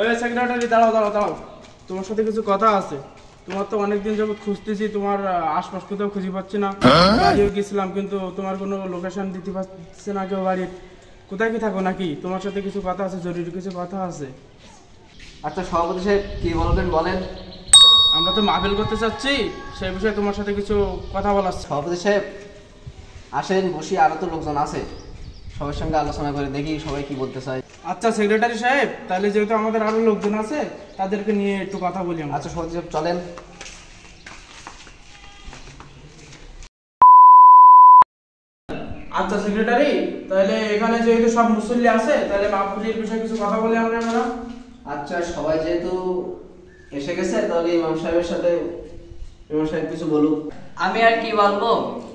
এই সেক্রেটারি দাঁড়াও দাঁড়াও দাঁড়াও, তোমার সাথে কিছু কথা আছে। তোমার তো অনেকদিন যাবত খুঁজতেছি, তোমার আশপাশ কোথাও খুঁজে পাচ্ছি না। বাড়িও গেছিলাম কিন্তু তোমার কোনো লোকেশন দিতে পারছে না কেউ বাড়ির। কোথায় কি থাকো নাকি? তোমার সাথে কিছু কথা আছে, জরুরি কিছু কথা আছে। আচ্ছা সভাপতি সাহেব কি বলবেন বলেন। আমরা তো মাহফিল করতে চাচ্ছি, সেই বিষয়ে তোমার সাথে কিছু কথা বলার। সভাপতি সাহেব আসেন বসি, আরো তো লোকজন আছে, সবার সঙ্গে আলোচনা করে দেখি সবাই কি বলতে চায়। আচ্ছা সেক্রেটারি সাহেব, তাহলে যেহেতু আমাদের আরো লোকজন আছে তাদেরকে নিয়ে একটু কথা বলি। আচ্ছা সভাপতি সাহেব চলেন। আচ্ছা সেক্রেটারি, তাহলে এখানে যেহেতু সব মুসল্লি আছে, তাহলে মাহফিলের বিষয়ে কিছু কথা বলি আমরা। আচ্ছা সবাই যেহেতু এসে গেছে, তাহলে ইমাম সাহেবের সাথে ইমাম সাহেব কিছু বলুক। আমি আর কি বলবো,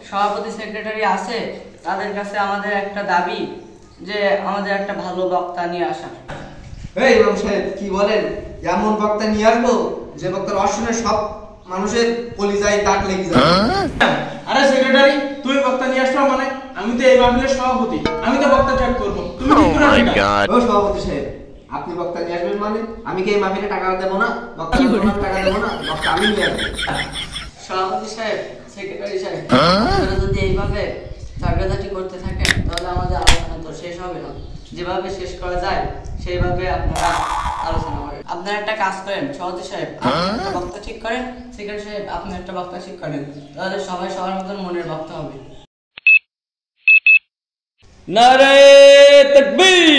সভাপতি সেক্রেটারি আছে, তাদের কাছে আমাদের একটা দাবি যে আমাদের একটা ভালো বক্তা নিয়ে আসা। এই ইমাম সাহেব কি বলেন, এমন বক্তা নিয়ে আসবো যে বক্তার অশুনে সব মানুষের কলিজায় দাগ লেগে যাবে। আরে সেক্রেটারি, তুমি বক্তা নিয়ে আসছো মানে? আমি তো এই মাহফিলের সভাপতি, আমি তো বক্তা ঠিক করব। তুমি ঠিক করে ও সভাপতি সাহেব, আপনি বক্তা নিয়ে আসবেন মানে আমি কি এই মাহফিলে টাকা দেবো না? বক্তা টাকা দেবো না, বক্তা আমি নিয়ে আসবো। সভাপতি সাহেব, সেক্রেটারি সাহেব, আপনারা যদি এইভাবে ঝগড়াঝাটি করতে থাকেন তাহলে আমাদের আলোচনা তো শেষ হবে না। যেভাবে শেষ করা যায় সেইভাবে আপনারা আলোচনা করেন। আপনারা একটা কাজ করেন, সভাপতি সাহেব আপনি একটা বক্তা ঠিক করেন, সেক্রেটারি সাহেব আপনি একটা বক্তা ঠিক করেন, তাহলে সবাই সবার মতন মনের বক্তা হবে। নারে তাকবীর,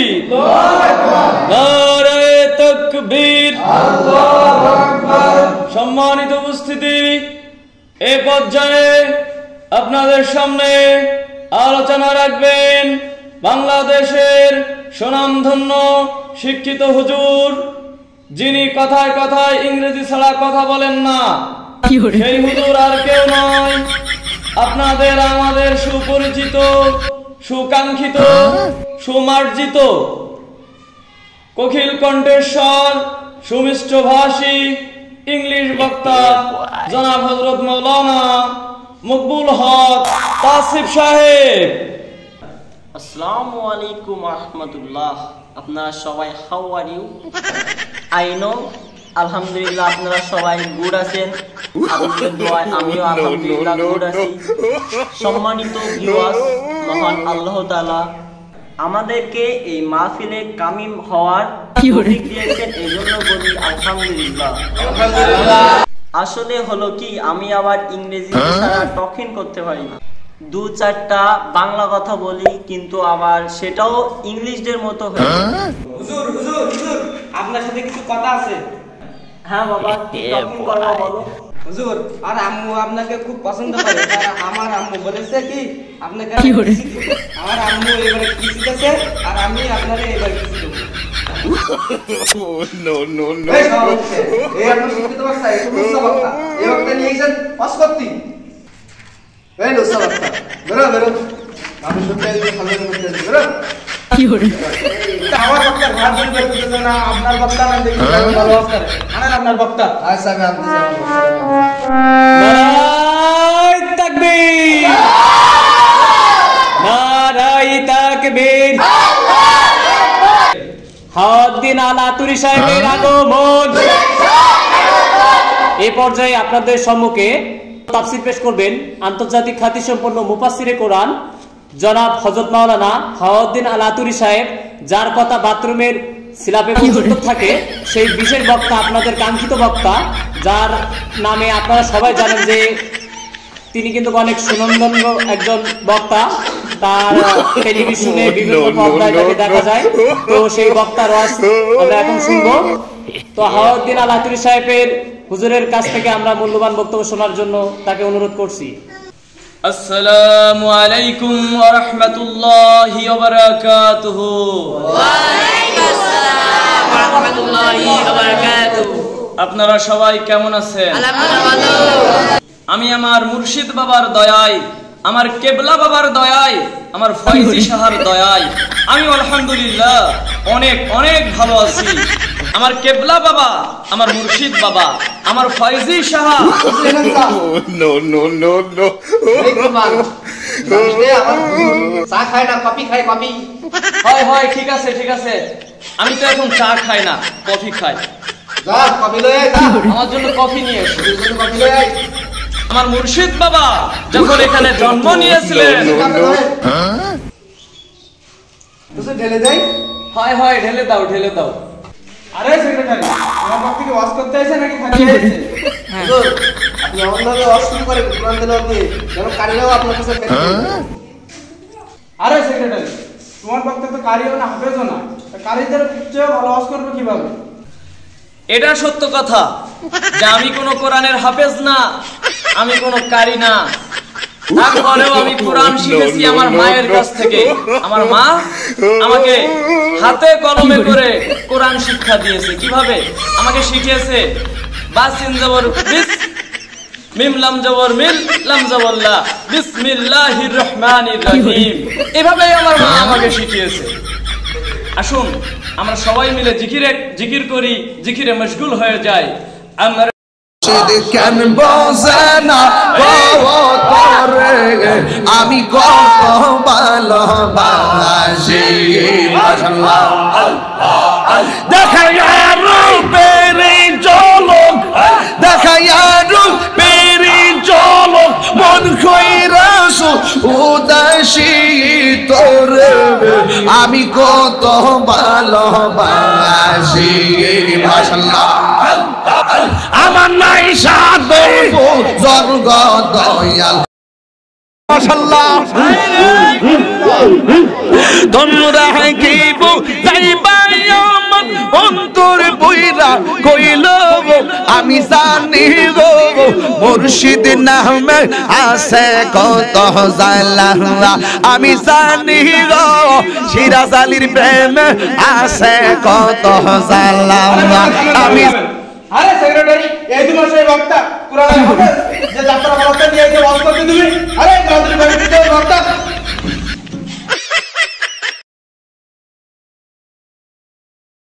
নারে তাকবীর, আল্লাহু আকবার। সম্মানিত উপস্থিতি, এই পর্যায়ে আপনাদের সামনে আলোচনা রাখবেন বাংলাদেশের সুনামধন্য শিক্ষিত হুজুর, যিনি কথায় কথায় ইংরেজি ছাড়া কথা বলেন না। সেই হুজুর আর কেউ নয়, আপনাদের আমাদের সুপরিচিত, সুকাঙ্ক্ষিত, সুমার্জিত, কোকিল কণ্ঠেশ্বর, সুমিষ্ট ভাষী ইংলিশ বক্তা জনাব হযরত মাওলানা মকবুল হক তাসিফ সাহেব। আসসালামু আলাইকুম রাহমাতুল্লাহ। আপনারা সবাই how are you? I know আলহামদুলিল্লাহ আপনারা সবাই গুড আছেন, আপনাদের দোয়ায় আমিও আলহামদুলিল্লাহ গুড আছি। সম্মানিত ভিউয়ার্স, মহান আল্লাহ তাআলা আমাদেরকে এই মাহফিলে কামিল হওয়ার তৌফিক দিয়েছেন, এইজন্য বলি আলহামদুলিল্লাহ। আসলে হলো কি, আমি আবার ইংরেজি ছাড়া টকিং করতে পারি না, দু চারটা বাংলা কথা বলি কিন্তু আবার সেটাও ইংলিশদের মতো হয়ে যায়। হুজুর হুজুর হুজুর, আপনার সাথে কিছু কথা আছে। হ্যাঁ বাবা, কি টকিং করবো বলো। হুজুর, আর আম্মু আপনাকে খুব পছন্দ করে, আমার আম্মু বলেছে কি আপনাকে আমার আম্মু এবারে কিস দিতেছে আর আমি আপনারে এবারে কিস দেব। নো নো নো, এই আপনার শিক্ষিত বক্তা, এই মুসা বক্তা, এই বক্তা নিয়ে গেছেন পাসকত্তি। এই মুসা বক্তা বেরো বেরো, আমি শুনতে এই সামনে করতে বেরো। কি করে আমার বক্তা ঘর ধরে করতেছে না, আপনার বক্তা না দেখি ভালো আছে। আনেন আপনার বক্তা। আচ্ছা আমি আনতে যাব। নারায়ে তাকবীর, নারায়ে তাকবীর। হাউদ্দিন আলা তুরি সাহেবের আগমন। এই পর্যায়ে আপনাদের সম্মুখে তাফসীর পেশ করবেন আন্তর্জাতিক খ্যাতিসম্পন্ন মুফাসসিরে কোরআন জনাব হযরত মাওলানা হাউদ্দিন আলা তুরি সাহেব, যার কথা বাথরুমের সিলাপে পর্যন্ত থাকে। সেই বিশেষ বক্তা, আপনাদের কাঙ্ক্ষিত বক্তা, যার নামে আপনারা সবাই জানেন যে তিনি কিন্তু অনেক সুনন্দন্য একজন বক্তা, তার টেলিভিশনে বিভিন্ন পর্দায় তাকে দেখা যায়। তো সেই বক্তার ওয়াজ আমরা এখন শুনবো। তো হাউদ্দিন আলা তুরি সাহেবের হুজুরের কাছ থেকে আমরা মূল্যবান বক্তব্য শোনার জন্য তাকে অনুরোধ করছি। আসসালামু আলাইকুম ওয়া রাহমাতুল্লাহি ওয়া বারাকাতুহু। ওয়া আলাইকুম আসসালাম ওয়া রাহমাতুল্লাহি ওয়া বারাকাতুহু। আপনারা সবাই কেমন আছেন? আলহামদুলিল্লাহ। আমি আমার মুর্শিদ বাবার দয়ায়, আমার কেবলা বাবার দয়ায়, আমার ফয়জি শাহর দয়ায় আমি আলহামদুলিল্লাহ অনেক অনেক ভালো আছি। আমার কেবলা বাবা, আমার মুর্শিদ বাবা, আমার Faizi Shah. No no no no, চা খায় না, কফি খায়, কফি। হয় হয়, ঠিক আছে ঠিক আছে। আমি তো এখন চা খাই না, কফি খাই। যা কফি লয়ে আয়, যা। আমার জন্য কফি নিয়ে এসো। তোর জন্য কফি লয়ে আয়। আমার মুর্শিদ বাবা যখন এখানে জন্ম নিয়েছিলেন। কাপে ধরে। তুই ঢেলে দেই। হয় হয়, ঢেলে দাও ঢেলে দাও। আরে সেক্রেটারি, তোমার পক্ষ থেকে ওয়াজ করতে এসে নাকি খালি এসেছে? হুজুর, আপনি এমন ভাবে ওয়াজ শুরু করেন কোরআন তেলাওয়াত দিয়ে যেন কারিরাও আপনার কাছে ফেরে যায়। আরে সেক্রেটারি, তোমার পক্ষ থেকে কারিও না হাফেজও না, তা কারিদের চেয়ে ভালো ওয়াজ করবে কিভাবে? এটা সত্য কথা যে আমি কোনো কোরআনের হাফেজ না, আমি কোনো কারি না। তারপরেও আমি কোরআন শিখেছি আমার মায়ের কাছ থেকে। আমার মা আমাকে হাতে কলমে করে কোরআন শিক্ষা দিয়েছে। কিভাবে আমাকে শিখিয়েছে? বাসিন জবর বিস, মিম লাম জবর মিল, লাম জবর লা, বিসমিল্লাহির রহমানির রহিম। এভাবেই আমার মা আমাকে শিখিয়েছে। আসুন আমরা সবাই মিলে জিকির করি, জিকিরে মশগুল হয়ে যাই। আমরা কেন বোঝে না আমি কত ভালোবাসি দেখাইয়া রূপেরি চলক, দেখাইয়া রূপেরি চলক মন খৈরাস উদাসী তোরে আমি কত ভালোবাসি। মাশাআল্লাহ আমার নাই সাধে স্বর্গ দয়াল। মাশাআল্লাহ তোমরা কি যাইবাই আমার অন্তর বইরা কইল আমি জানি গো মুর্শিদ নামে আছে কত জালা। আমি জানি গো সিরাজ আলীর প্রেমে আছে কত জালা। আমি আরে সেক্রেটারি, এই তোমার সেই বক্তা কোরআনের হাফেজ যে যাত্রা বক্তা নিয়ে এসে ওয়াজ করতে দিবি? আরে গাজী ভাই বক্তা